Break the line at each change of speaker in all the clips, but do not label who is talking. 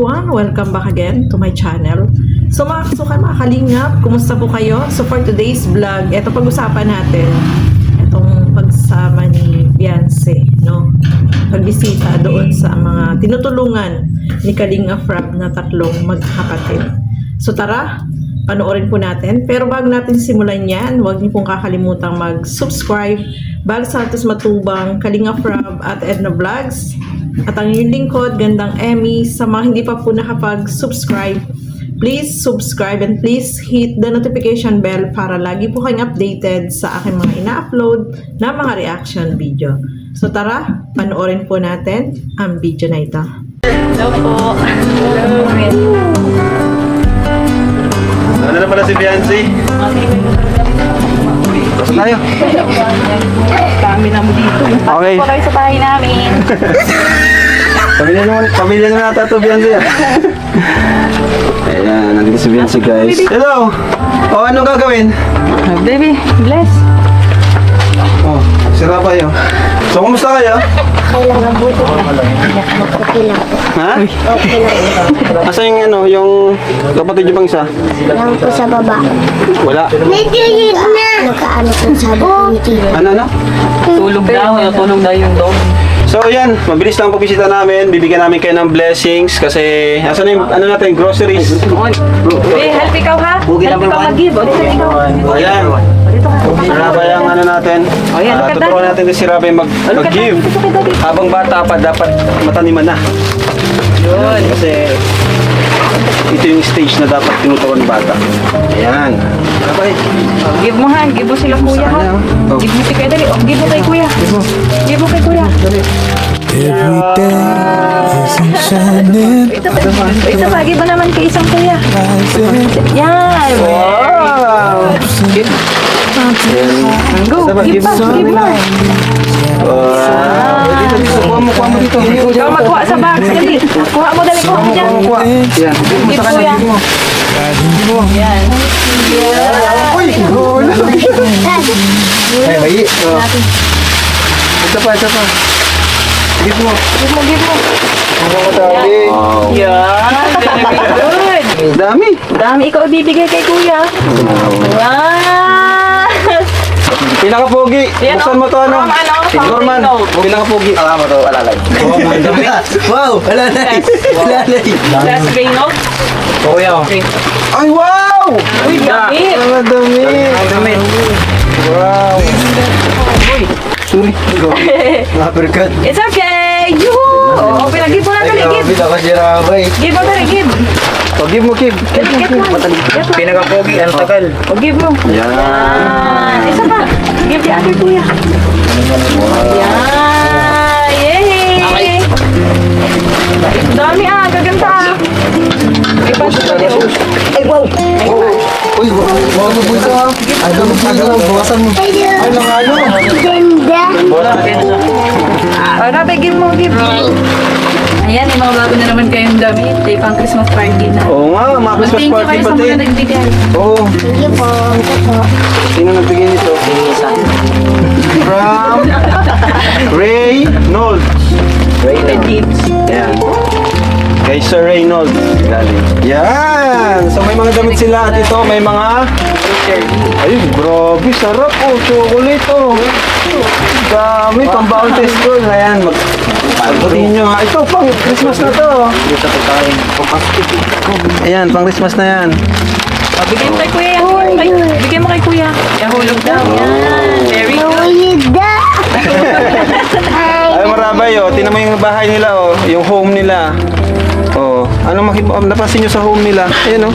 everyone! Welcome back again to my channel. So mga kasukan, mga kalingap, kumusta po kayo? So for today's vlog, ito pag-usapan natin itong pagsama ni Beyonce, no? Pagbisita doon sa mga tinutulungan ni Kalingap Rob na tatlong magkakapatid. So tara, panoorin po natin. Pero bago natin simulan yan, huwag niyo pong kakalimutang mag-subscribe. Bagsatos Matubang, Kalingap Rob at Edna Vlogs. At ang inyong lingkod, Gandang Emmy. Sa mga hindi pa po nakapag-subscribe, please subscribe and please hit the notification bell para lagi po kayong updated sa aking mga ina-upload na mga reaction video. So tara, panoorin po natin ang video na ito.
Hello po. Hello.
Ano na pala si Beyonce? Pasok tayo.
Dami na mo dito.
Okay.
Po kayo sa bahay namin.
Pamilya naman nata ito, Beyonce. Ayan, nandito si Beyonce, guys. Hello! O, anong gagawin?
Baby, bless.
Oh, sira pa yun. So, kumusta kayo?
Kailangan buto pa. Okay lang po.
Ha?
Okay lang.
Asa yung ano, yung kapatid niyo pang isa?
Lang po sa baba.
Wala.
Medyo yun na. Nakaano po sabi ko ni Tito.
Ano?
Tulog daw yung dog.
So, yan. Mabilis lang ang pagbisita namin. Bibigyan namin kayo ng blessings kasi asan na yung, ano natin, groceries.
Hey, help ikaw ha? Help ikaw mag-give. O, dito ikaw.
Ayan. Si Rabay ang ano natin.
Oh, yan, look at
Tuturuan
that.
natin si Rabay mag-give. Habang bata pa, dapat mataniman na.
Yun.
Kasi ito yung stage na dapat tinuturuan ng bata. Ayan. Rabay.
Give mo ha. Give mo sila kuya ha.
Oh.
Give mo si kuya. Dali. Oh, give mo kay kuya. Give mo kay kuya.
Every day isn't shining,
Ito ba? Give mo naman kay isang kuya.
rising.
Yan.
Wow!
Go. Give pa. Give mo.
Wow! Kuha mo dito.
Ikaw magkuha sa box. Dali. Kuha mo dali. Kuha mo dyan.
Yan.
Give kuya. Yan.
Uy! Ay, may. Ito pa. Give mo.
Give mo. Give mo.
Wow.
Yan. Very good.
Dami.
Dami ikaw ibibigay kay kuya. Wow!
Pinaka-pogi.
Yan,
Buksan mo to ano?
from ano? From
Norman.
Ringo.
Pinaka-pogi. Alam mo to, alalay. Wow, alalay. Alalay.
Last Reno.
Kuya. Ay, wow!
Uy, dami.
Ang dami. Wow. Sorry. Napirkat.
It's okay. Yoo! Oh, pinag-give mo na dali. Give.
Ako si Rabay.
Give mo dali. Give.
O, give mo, give.
Get mo.
Pinaka-pogi, ang tagal.
O, give mo.
Yan.
Isa pa. Give the other kuya. Yan. Yay! Dami gaganda
Ay, wow. Uy, wow mo bunso ha. Bawasan mo. Ay, ano?
Ganda.
Rabe, give mo, give. Ayan, may mga bago na naman kayong damit. Tayo pang Christmas party na.
Oo nga, mga Christmas
Thank you
party
kayo sa
pati.
mga nagbigay.
Oo.
Sige po. Ito po.
Sino nagbigay nito? From Reynolds.
Legit.
Yan. Kay Sir Reynolds. Galing. Yan! So may mga damit sila at ito may mga... Ayun, grabe, sarap oh. Chocolate oh. Dami, pang-baon sa school. Ayan, pagputin nyo ha. Ito, pang Christmas na to. Ayan, pang Christmas na yan.
Bigyan mo kay kuya. Bigyan mo kay kuya. Yahulog daw. Yan. Very good.
Ganda.
Ay, marabay oh. Tingnan mo yung bahay nila oh. Yung home nila. Oh, ano napansin nyo sa home nila? Ayan oh.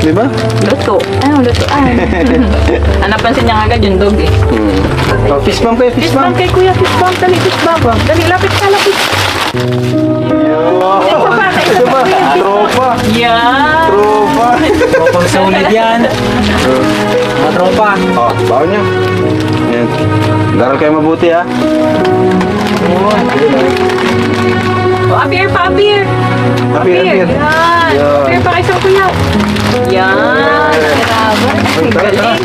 Di ba?
Luto. Ano, luto. Napansin niya agad yung dog eh.
Oh, fist bump kayo, fist
Fist bump
bump.
kay kuya. Fist bump. Dali, fist bump. Dali, lapit ka, lapit. Isa pa.
Tropa.
Yan.
Tropa.
Tropang sulit yan. Mga tropa.
Oh, baon nyo. Ayan. Daral kayo mabuti ha.
Oh, appear pa, appear.
Appear.
Yan.
Yan.
Appear pa kay sa kuya. Yan. Grabe. Galing.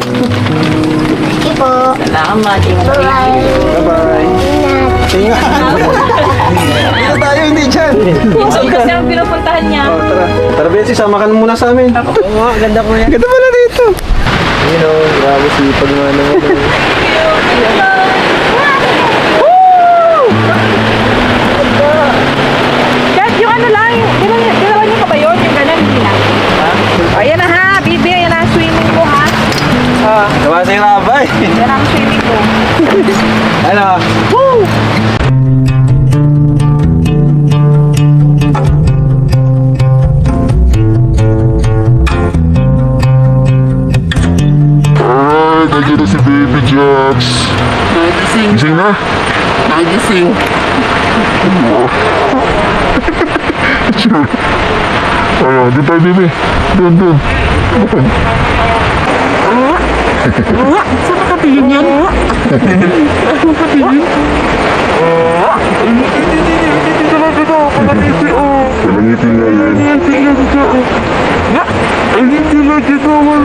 Sige po.
Salamat.
Bye-bye.
Bye-bye.
Ingat.
Tinga. Dito tayo, hindi dyan.
Yung kasi ang pinupuntahan niya.
Oh, tara. Tara, Betsy, sama ka na muna sa amin.
Oo, ganda ko yan.
Ganda pala dito. Ayun o, grabe sipag nga naman.
Dad, yung ano lang, ginawa niyo pa ba yun? Yung ganun, hindi na. Ayan na ha, Bibi, ayan na ang swimming ko ha.
Gawa sa'yo na, bay.
Yan ang swimming ko.
Ano?
Nandiyan na si Baby Jax. Gising na? Nagising. Sure. Ano, di tayo, baby. Doon. Saan nakatingin yan? Saan nakatingin? Palangiti nga yan. Palangiti lagi naman.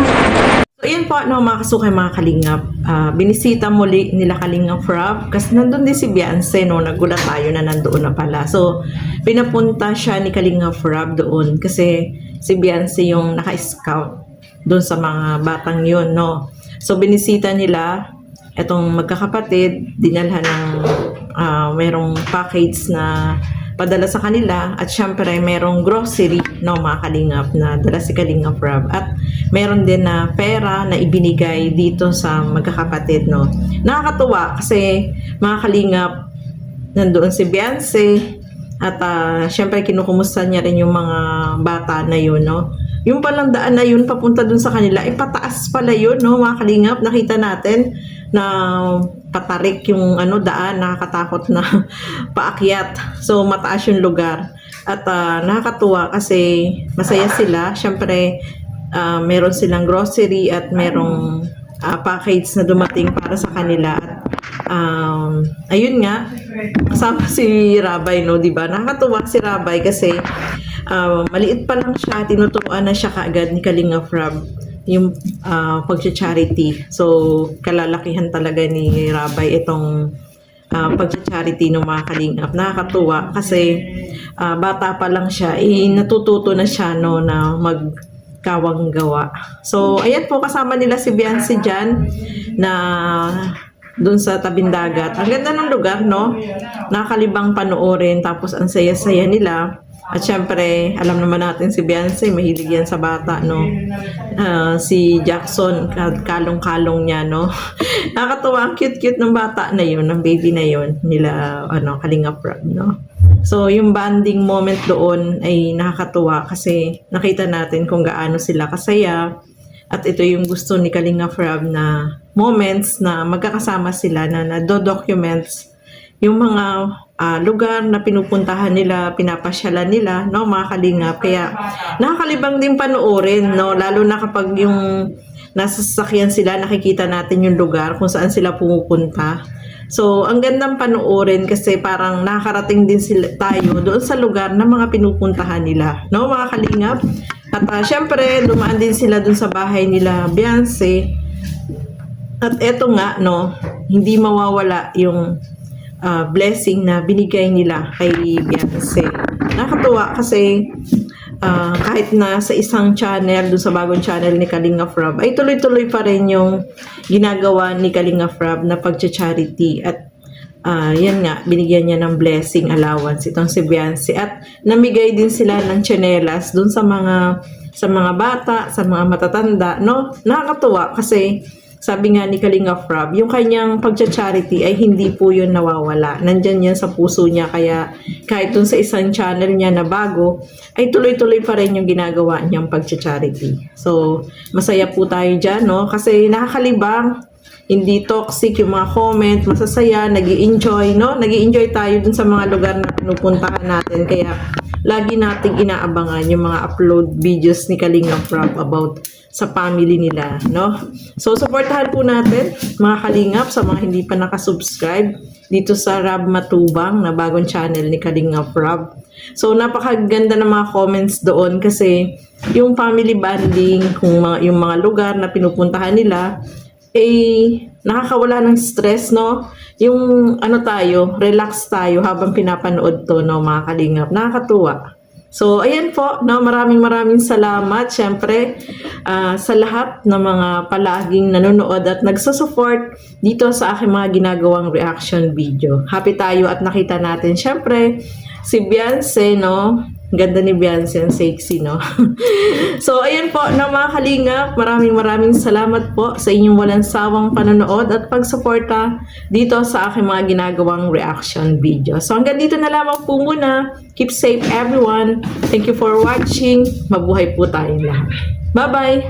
So, yun po, no, mga kasukay, mga kalingap. Binisita muli nila Kalingap Rob kasi nandun din si Beyonce, no, nagulat tayo na nandoon na pala. So, pinapunta siya ni Kalingap Rob doon kasi si Beyonce yung naka-scout doon sa mga batang yun, no. So, binisita nila etong magkakapatid, dinalhan ng merong package na padala sa kanila at syempre merong grocery, no, mga kalingap na dala si Kalingap Rob at meron din na pera na ibinigay dito sa magkakapatid, no. Nakakatuwa kasi mga kalingap nandoon si Beyonce at syempre kinukumusta niya rin yung mga bata na yun, no. Yung palang daan na yun papunta dun sa kanila, pataas pala yun, no, mga kalingap. Nakita natin na patarik yung daan, nakakatakot na paakyat. So mataas yung lugar. At nakakatuwa kasi masaya sila. Syempre meron silang grocery at merong package na dumating para sa kanila. At ayun nga, kasama si Rabay, no, di ba? Nakakatuwa si Rabay kasi maliit pa lang siya, tinuturuan na siya kaagad ni Kalingap Rob yung pag-charity. So, kalalakihan talaga ni Rabay itong pag-charity ng mga kalingap. Nakakatuwa kasi bata pa lang siya, natututo na siya, no, na magkawang gawa. So, ayan po, kasama nila si Beyonce dyan na doon sa tabing dagat. Ang ganda ng lugar, no? Nakakalibang panoorin, tapos ang saya-saya nila. At syempre, alam naman natin si Beyonce, mahilig yan sa bata, no? Si Jackson, kalong-kalong niya, no? Nakakatuwa, ang cute-cute ng bata na yun, ng baby na yun, nila, Kalingap Rob, no? So, yung bonding moment doon ay nakakatuwa kasi nakita natin kung gaano sila kasaya. At ito yung gusto ni Kalingap Rob na moments na magkakasama sila na nado-documents yung mga lugar na pinupuntahan nila, pinapasyalan nila, no, mga kalingap. Kaya nakakalibang din panoorin, no, lalo na kapag yung nasa sasakyan sila, nakikita natin yung lugar kung saan sila pumupunta. So, ang gandang panoorin kasi parang nakakarating din tayo doon sa lugar na mga pinupuntahan nila, no, mga kalingap. At syempre, dumaan din sila doon sa bahay nila Beyonce. At eto nga, no, hindi mawawala yung blessing na binigay nila kay Beyonce. Nakakatuwa kasi kahit na sa isang channel, doon sa bagong channel ni Kalingap Rob, ay tuloy-tuloy pa rin yung ginagawa ni Kalingap Rob na pag-charity. At yan nga, binigyan niya ng blessing allowance itong si Beyonce. At namigay din sila ng tsinelas doon sa mga bata, sa mga matatanda, no? Nakakatuwa kasi sabi nga ni Kalingap Rob, yung kanyang pag-charity ay hindi po yun nawawala. Nandyan yan sa puso niya. Kaya kahit dun sa isang channel niya na bago, ay tuloy-tuloy pa rin yung ginagawa niyang pag-charity. So, masaya po tayo dyan, no? Kasi nakakalibang, hindi toxic yung mga comment, masasaya, nag-i-enjoy, no? Nag-i-enjoy tayo dun sa mga lugar na pinupuntahan natin. Kaya lagi nating inaabangan yung mga upload videos ni Kalingap Rob about sa family nila, no? So, supportahan po natin, mga kalingap, sa mga hindi pa nakasubscribe dito sa Rob Matubang na bagong channel ni Kalingap Rob. So, napakaganda ng mga comments doon kasi yung family bonding, yung mga lugar na pinupuntahan nila, nakakawala ng stress, no? Yung ano tayo, relax tayo habang pinapanood to, no, mga kalingap. Nakakatuwa. So, ayan po, no, maraming salamat, syempre, sa lahat ng mga palaging nanonood at nagsusupport dito sa aking mga ginagawang reaction video. Happy tayo at nakita natin, syempre, si Beyonce, no? Ganda ni Beyonce, ang sexy, no? So, ayan po, no, mga kalingap, maraming salamat po sa inyong walang sawang panonood at pagsuporta dito sa aking mga ginagawang reaction video. So, hanggang dito na lamang po muna. Keep safe, everyone. Thank you for watching. Mabuhay po tayong lahat. Bye-bye!